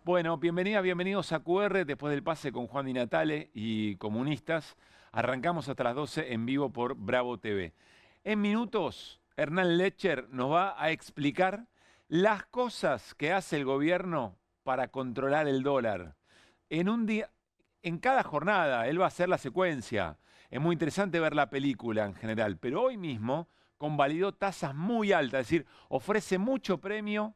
Bueno, bienvenidos a QR después del pase con Juan Di Natale y Comunistas. Arrancamos hasta las 12 en vivo por Bravo TV. En minutos, Hernán Lecher nos va a explicar las cosas que hace el gobierno para controlar el dólar. En un día, en cada jornada, él va a hacer la secuencia. Es muy interesante ver la película en general, pero hoy mismo convalidó tasas muy altas, es decir, ofrece mucho premio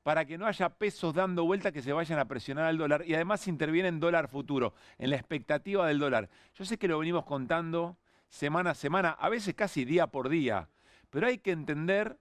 para que no haya pesos dando vuelta que se vayan a presionar al dólar y además interviene en dólar futuro, en la expectativa del dólar. Yo sé que lo venimos contando semana a semana, a veces casi día por día, pero hay que entender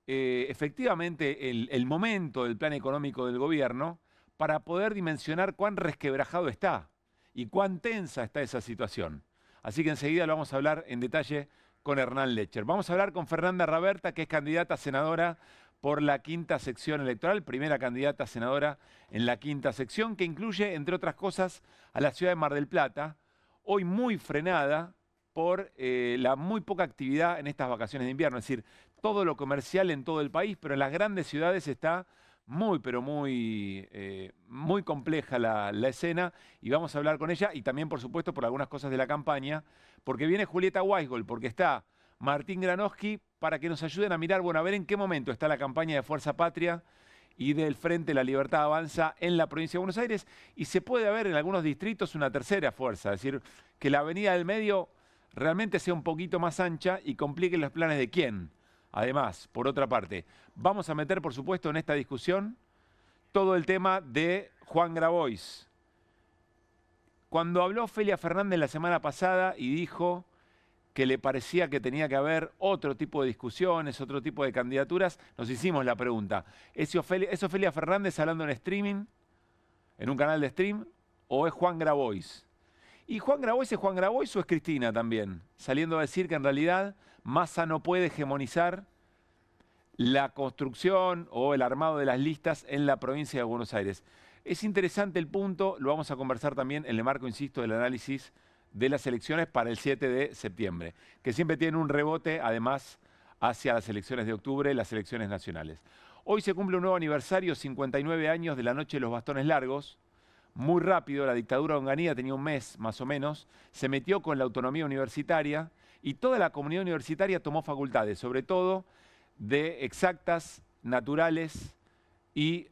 efectivamente el momento del plan económico del gobierno para poder dimensionar cuán resquebrajado está y cuán tensa está esa situación. Así que enseguida lo vamos a hablar en detalle con Hernán Lecher. Vamos a hablar con Fernanda Raberta, que es candidata a senadora por la quinta sección electoral, primera candidata a senadora en la quinta sección, que incluye, entre otras cosas, a la ciudad de Mar del Plata, hoy muy frenada por la muy poca actividad en estas vacaciones de invierno. Es decir, todo lo comercial en todo el país, pero en las grandes ciudades está muy, pero muy compleja la escena, y vamos a hablar con ella, y también, por supuesto, por algunas cosas de la campaña, porque viene Julieta Weisgold, porque está Martín Granowski, para que nos ayuden a mirar, bueno, a ver en qué momento está la campaña de Fuerza Patria y del Frente La Libertad Avanza en la provincia de Buenos Aires, y se puede ver en algunos distritos una tercera fuerza, es decir, que la avenida del medio realmente sea un poquito más ancha y complique los planes de quién. Además, por otra parte, vamos a meter, por supuesto, en esta discusión todo el tema de Juan Grabois. Cuando habló Ofelia Fernández la semana pasada y dijo que le parecía que tenía que haber otro tipo de discusiones, otro tipo de candidaturas, nos hicimos la pregunta, ¿es Ofelia Fernández hablando en streaming, en un canal de stream, o es Juan Grabois? ¿Y Juan Grabois es Juan Grabois o es Cristina también? Saliendo a decir que en realidad Massa no puede hegemonizar la construcción o el armado de las listas en la provincia de Buenos Aires. Es interesante el punto, lo vamos a conversar también en el marco, insisto, del análisis de las elecciones para el 7 de septiembre, que siempre tienen un rebote, además, hacia las elecciones de octubre, las elecciones nacionales. Hoy se cumple un nuevo aniversario, 59 años de la Noche de los Bastones Largos. Muy rápido, la dictadura de Onganía tenía un mes, más o menos, se metió con la autonomía universitaria y toda la comunidad universitaria tomó facultades, sobre todo de exactas, naturales y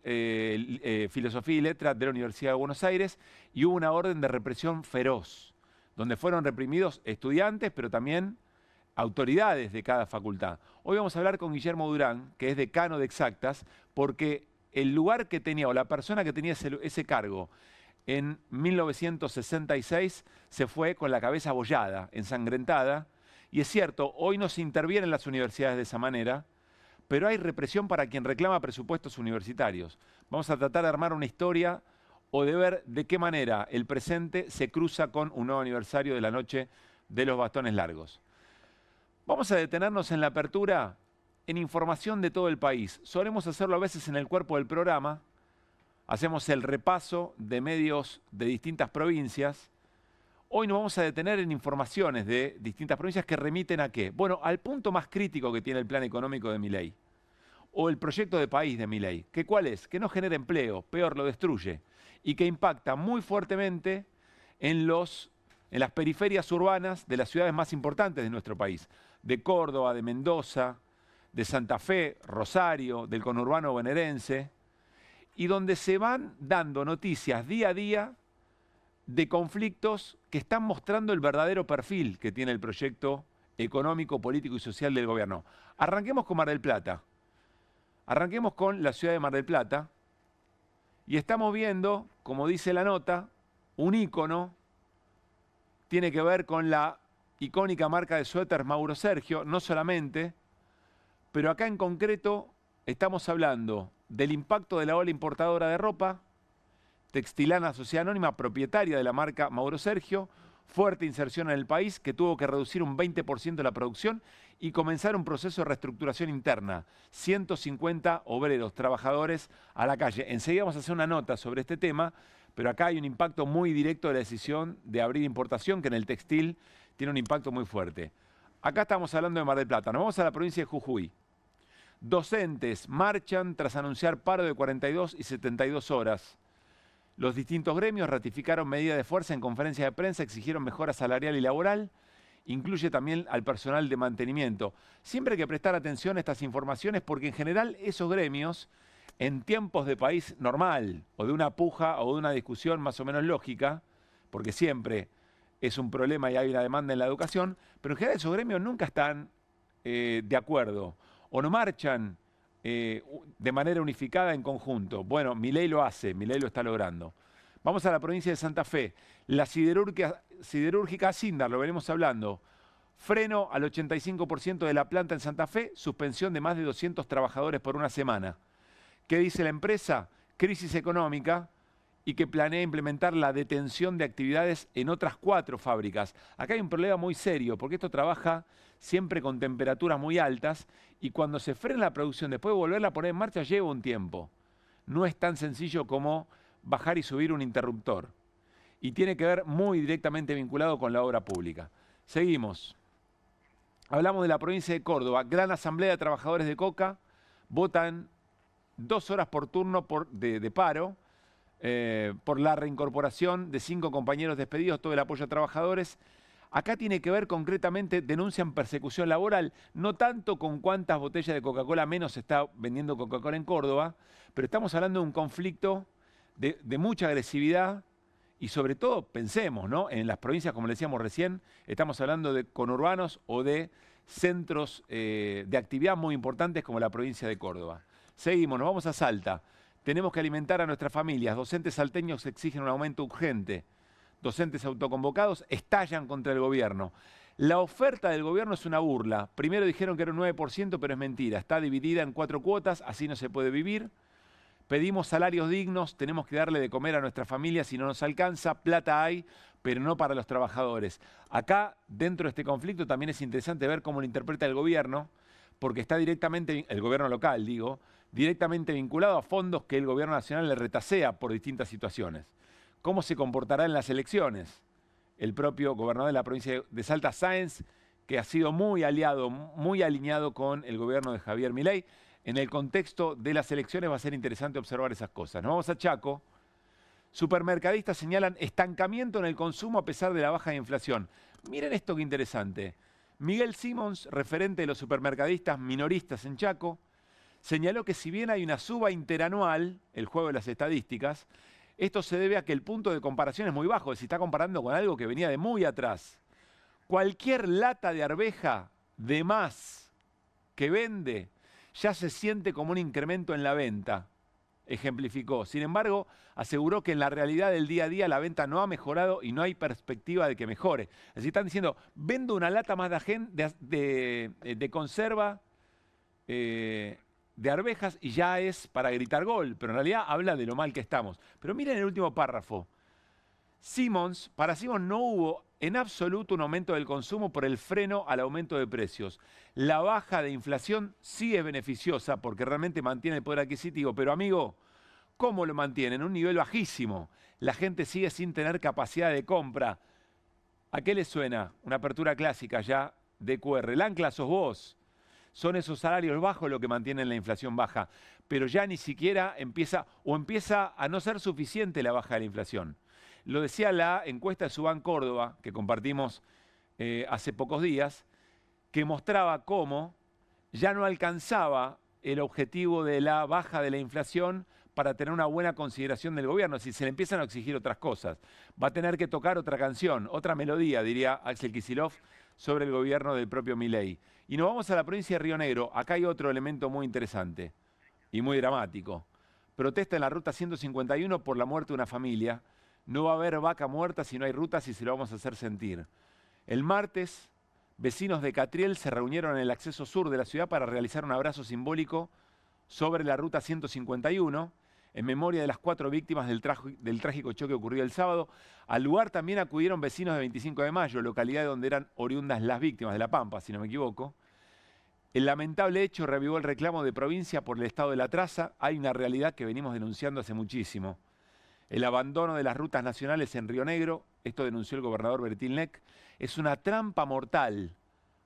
filosofía y letras de la Universidad de Buenos Aires, y hubo una orden de represión feroz, donde fueron reprimidos estudiantes, pero también autoridades de cada facultad. Hoy vamos a hablar con Guillermo Durán, que es decano de Exactas, porque el lugar que tenía, o la persona que tenía ese cargo en 1966, se fue con la cabeza abollada, ensangrentada, y es cierto, hoy no se interviene en las universidades de esa manera, pero hay represión para quien reclama presupuestos universitarios. Vamos a tratar de armar una historia o de ver de qué manera el presente se cruza con un nuevo aniversario de la Noche de los Bastones Largos. Vamos a detenernos en la apertura en información de todo el país. Solemos hacerlo a veces en el cuerpo del programa. Hacemos el repaso de medios de distintas provincias. Hoy nos vamos a detener en informaciones de distintas provincias que remiten ¿a qué? Bueno, al punto más crítico que tiene el plan económico de Milei, o el proyecto de país de Milei. ¿Que cuál es? Que no genera empleo, peor, lo destruye, y que impacta muy fuertemente en las periferias urbanas de las ciudades más importantes de nuestro país, de Córdoba, de Mendoza, de Santa Fe, Rosario, del conurbano bonaerense, y donde se van dando noticias día a día de conflictos que están mostrando el verdadero perfil que tiene el proyecto económico, político y social del gobierno. Arranquemos con Mar del Plata. Arranquemos con la ciudad de Mar del Plata, y estamos viendo, como dice la nota, un ícono. Tiene que ver con la icónica marca de suéter Mauro Sergio, no solamente, pero acá en concreto estamos hablando del impacto de la ola importadora de ropa, Textilana Sociedad Anónima, propietaria de la marca Mauro Sergio, fuerte inserción en el país, que tuvo que reducir un 20% la producción y comenzar un proceso de reestructuración interna. 150 obreros, trabajadores a la calle. Enseguida vamos a hacer una nota sobre este tema, pero acá hay un impacto muy directo de la decisión de abrir importación, que en el textil tiene un impacto muy fuerte. Acá estamos hablando de Mar del Plata. Nos vamos a la provincia de Jujuy. Docentes marchan tras anunciar paro de 42 y 72 horas. Los distintos gremios ratificaron medidas de fuerza en conferencia de prensa, exigieron mejora salarial y laboral, incluye también al personal de mantenimiento. Siempre hay que prestar atención a estas informaciones porque en general esos gremios, en tiempos de país normal, o de una puja o de una discusión más o menos lógica, porque siempre es un problema y hay una demanda en la educación, pero en general esos gremios nunca están de acuerdo o no marchan de manera unificada en conjunto. Bueno, Milei lo hace, Milei lo está logrando. Vamos a la provincia de Santa Fe. La siderúrgica Sindar, lo venimos hablando. Freno al 85% de la planta en Santa Fe, suspensión de más de 200 trabajadores por una semana. ¿Qué dice la empresa? Crisis económica y que planea implementar la detención de actividades en otras 4 fábricas. Acá hay un problema muy serio, porque esto trabaja siempre con temperaturas muy altas y cuando se frena la producción, después de volverla a poner en marcha, lleva un tiempo. No es tan sencillo como bajar y subir un interruptor. Y tiene que ver muy directamente vinculado con la obra pública. Seguimos. Hablamos de la provincia de Córdoba. Gran asamblea de trabajadores de Coca. Votan 2 horas por turno de paro por la reincorporación de 5 compañeros despedidos, todo el apoyo a trabajadores. Acá tiene que ver concretamente, denuncian persecución laboral, no tanto con cuántas botellas de Coca-Cola menos se está vendiendo Coca-Cola en Córdoba, pero estamos hablando de un conflicto de mucha agresividad y sobre todo, pensemos, ¿no? En las provincias, como le decíamos recién, estamos hablando de conurbanos o de centros de actividad muy importantes como la provincia de Córdoba. Seguimos, nos vamos a Salta. Tenemos que alimentar a nuestras familias. Docentes salteños exigen un aumento urgente. Docentes autoconvocados estallan contra el gobierno. La oferta del gobierno es una burla. Primero dijeron que era un 9%, pero es mentira. Está dividida en 4 cuotas, así no se puede vivir. Pedimos salarios dignos, tenemos que darle de comer a nuestras familias si no nos alcanza. Plata hay, pero no para los trabajadores. Acá, dentro de este conflicto, también es interesante ver cómo lo interpreta el gobierno, porque está directamente, el gobierno local, digo, directamente vinculado a fondos que el gobierno nacional le retasea por distintas situaciones. ¿Cómo se comportará en las elecciones? El propio gobernador de la provincia de Salta, Sáenz, que ha sido muy aliado, muy alineado con el gobierno de Javier Milei. En el contexto de las elecciones va a ser interesante observar esas cosas. Nos vamos a Chaco. Supermercadistas señalan estancamiento en el consumo a pesar de la baja de inflación. Miren esto que interesante. Miguel Simons, referente de los supermercadistas minoristas en Chaco, señaló que si bien hay una suba interanual, el juego de las estadísticas, esto se debe a que el punto de comparación es muy bajo, se está comparando con algo que venía de muy atrás. Cualquier lata de arveja de más que vende ya se siente como un incremento en la venta, ejemplificó. Sin embargo, aseguró que en la realidad del día a día la venta no ha mejorado y no hay perspectiva de que mejore. Es decir, están diciendo, vendo una lata más de conserva, de arvejas y ya es para gritar gol, pero en realidad habla de lo mal que estamos. Pero miren el último párrafo. Para Simons no hubo en absoluto un aumento del consumo por el freno al aumento de precios. La baja de inflación sí es beneficiosa porque realmente mantiene el poder adquisitivo, pero amigo, ¿cómo lo mantiene? En un nivel bajísimo. La gente sigue sin tener capacidad de compra. ¿A qué le suena? Una apertura clásica ya de QR. El ancla sos vos. Son esos salarios bajos lo que mantienen la inflación baja, pero ya ni siquiera empieza a no ser suficiente la baja de la inflación. Lo decía la encuesta de Subán Córdoba, que compartimos hace pocos días, que mostraba cómo ya no alcanzaba el objetivo de la baja de la inflación para tener una buena consideración del gobierno, si se le empiezan a exigir otras cosas. Va a tener que tocar otra canción, otra melodía, diría Axel Kicillof, sobre el gobierno del propio Milei. Y nos vamos a la provincia de Río Negro. Acá hay otro elemento muy interesante y muy dramático. Protesta en la ruta 151 por la muerte de una familia. No va a haber vaca muerta si no hay rutas y se lo vamos a hacer sentir. El martes, vecinos de Catriel se reunieron en el acceso sur de la ciudad para realizar un abrazo simbólico sobre la ruta 151, en memoria de las 4 víctimas del trágico choque ocurrido el sábado. Al lugar también acudieron vecinos de 25 de Mayo, localidad donde eran oriundas las víctimas de La Pampa, si no me equivoco. El lamentable hecho reavivó el reclamo de provincia por el estado de la traza. Hay una realidad que venimos denunciando hace muchísimo. El abandono de las rutas nacionales en Río Negro, esto denunció el gobernador Bertín Lec, es una trampa mortal,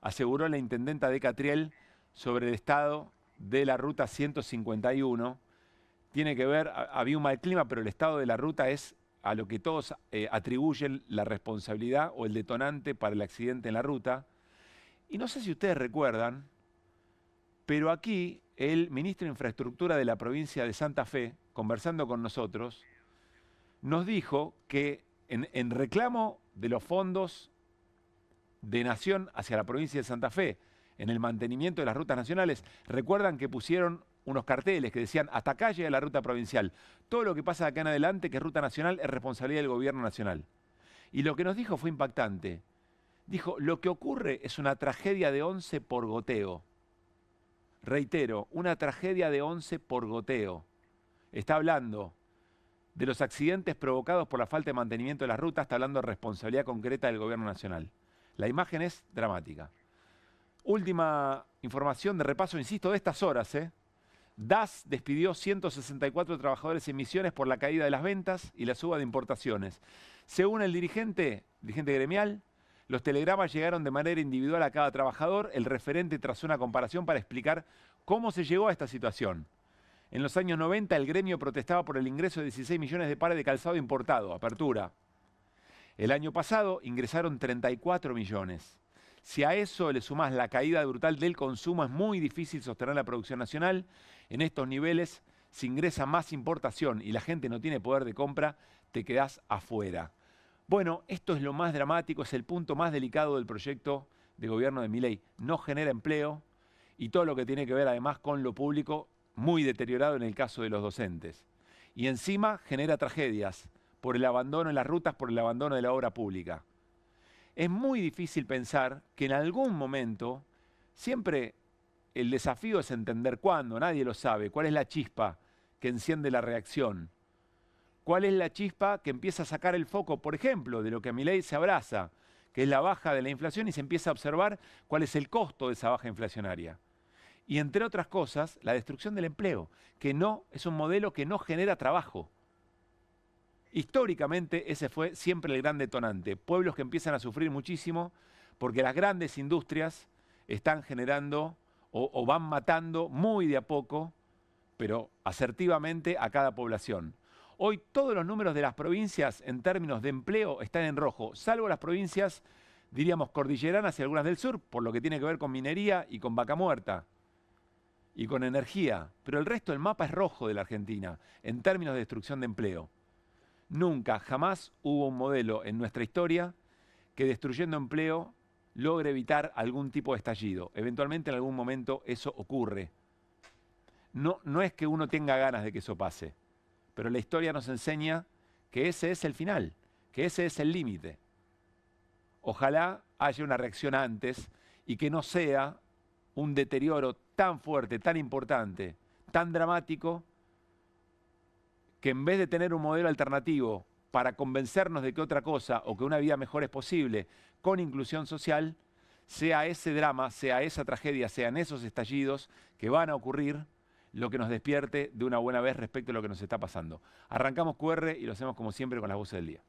aseguró la intendenta de Catriel sobre el estado de la ruta 151. tiene que ver, había un mal clima, pero el estado de la ruta es a lo que todos atribuyen la responsabilidad o el detonante para el accidente en la ruta. Y no sé si ustedes recuerdan, pero aquí el ministro de Infraestructura de la provincia de Santa Fe, conversando con nosotros, nos dijo que en reclamo de los fondos de Nación hacia la provincia de Santa Fe, en el mantenimiento de las rutas nacionales, recuerdan que pusieron unos carteles que decían, hasta acá llega la ruta provincial. Todo lo que pasa de acá en adelante, que es ruta nacional, es responsabilidad del gobierno nacional. Y lo que nos dijo fue impactante. Dijo, lo que ocurre es una tragedia de 11 por goteo. Reitero, una tragedia de 11 por goteo. Está hablando de los accidentes provocados por la falta de mantenimiento de las rutas, está hablando de responsabilidad concreta del gobierno nacional. La imagen es dramática. Última información de repaso, insisto, de estas horas. DAS despidió 164 trabajadores en Misiones por la caída de las ventas y la suba de importaciones. Según el dirigente gremial, los telegramas llegaron de manera individual a cada trabajador. El referente trazó una comparación para explicar cómo se llegó a esta situación. En los años 90 el gremio protestaba por el ingreso de 16 millones de pares de calzado importado, apertura. El año pasado ingresaron 34 millones. Si a eso le sumás la caída brutal del consumo, es muy difícil sostener la producción nacional. En estos niveles, si ingresa más importación y la gente no tiene poder de compra, te quedás afuera. Bueno, esto es lo más dramático, es el punto más delicado del proyecto de gobierno de Milei. No genera empleo y todo lo que tiene que ver además con lo público, muy deteriorado en el caso de los docentes. Y encima genera tragedias por el abandono en las rutas, por el abandono de la obra pública. Es muy difícil pensar que en algún momento, siempre el desafío es entender cuándo, nadie lo sabe, cuál es la chispa que enciende la reacción. ¿Cuál es la chispa que empieza a sacar el foco, por ejemplo, de lo que a Milei se abraza, que es la baja de la inflación, y se empieza a observar cuál es el costo de esa baja inflacionaria? Y entre otras cosas, la destrucción del empleo, que no es un modelo que no genera trabajo. Históricamente ese fue siempre el gran detonante. Pueblos que empiezan a sufrir muchísimo porque las grandes industrias están generando o van matando muy de a poco, pero asertivamente a cada población. Hoy todos los números de las provincias en términos de empleo están en rojo, salvo las provincias, diríamos, cordilleranas y algunas del sur, por lo que tiene que ver con minería y con vaca muerta y con energía. Pero el resto del mapa es rojo de la Argentina en términos de destrucción de empleo. Nunca, jamás hubo un modelo en nuestra historia que destruyendo empleo logre evitar algún tipo de estallido. Eventualmente en algún momento eso ocurre. No es que uno tenga ganas de que eso pase, pero la historia nos enseña que ese es el final, que ese es el límite. Ojalá haya una reacción antes y que no sea un deterioro tan fuerte, tan importante, tan dramático, que en vez de tener un modelo alternativo para convencernos de que otra cosa o que una vida mejor es posible con inclusión social, sea ese drama, sea esa tragedia, sean esos estallidos que van a ocurrir lo que nos despierte de una buena vez respecto a lo que nos está pasando. Arrancamos QR y lo hacemos como siempre con las voces del día.